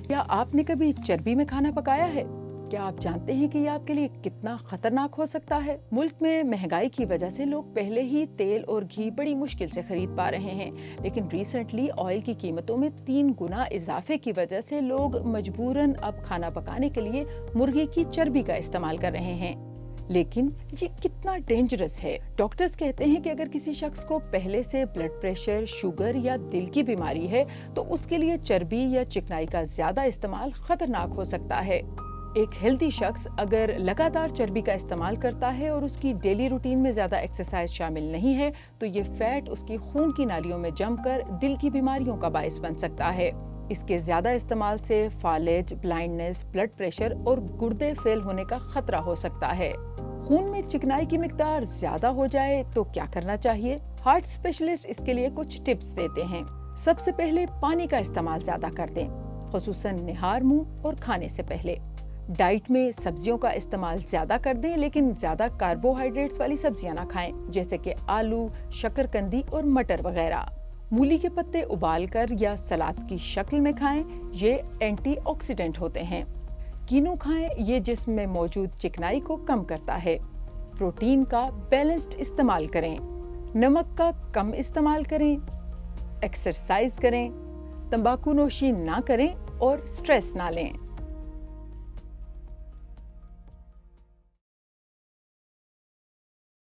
क्या आपने कभी चर्बी में खाना पकाया है? क्या आप जानते हैं कि ये आपके लिए कितना खतरनाक हो सकता है? मुल्क में महंगाई की वजह से लोग पहले ही तेल और घी बड़ी मुश्किल से खरीद पा रहे हैं, लेकिन रिसेंटली ऑयल की कीमतों में 3 गुना इजाफे की वजह से लोग मजबूरन अब खाना पकाने के लिए मुर्गी की चर्बी का इस्तेमाल कर रहे हैं। लेकिन ये कितना डेंजरस है? डॉक्टर्स कहते हैं कि अगर किसी शख्स को पहले से ब्लड प्रेशर, शुगर या दिल की बीमारी है, तो उसके लिए चर्बी या चिकनाई का ज्यादा इस्तेमाल खतरनाक हो सकता है। एक हेल्दी शख्स अगर लगातार चर्बी का इस्तेमाल करता है और उसकी डेली रूटीन में ज्यादा एक्सरसाइज शामिल नहीं है, तो ये फैट उसकी खून की नालियों में जमकर दिल की बीमारियों का बायस बन सकता है। इसके ज्यादा इस्तेमाल से फालेज, ब्लाइंडनेस, ब्लड प्रेशर और गुर्दे फेल होने का खतरा हो सकता है। खून में चिकनाई की मिकदार ज्यादा हो जाए तो क्या करना चाहिए? हार्ट स्पेशलिस्ट इसके लिए कुछ टिप्स देते हैं। सबसे पहले पानी का इस्तेमाल ज्यादा कर दें, खुसूसन निहार मुंह और खाने से पहले। डाइट में सब्जियों का इस्तेमाल ज्यादा कर दें, लेकिन ज्यादा कार्बोहाइड्रेट्स वाली सब्जियां ना खाएं, जैसे कि आलू, शकरकंदी और मटर वगैरह। मूली के पत्ते उबालकर या सलाद की शक्ल में खाएं, ये एंटीऑक्सीडेंट होते हैं। कीनू खाएं, ये जिस्म में मौजूद चिकनाई को कम करता है। प्रोटीन का बैलेंस्ड इस्तेमाल करें, नमक का कम इस्तेमाल करें, एक्सरसाइज करें, तंबाकू नोशी ना करें और स्ट्रेस ना लें।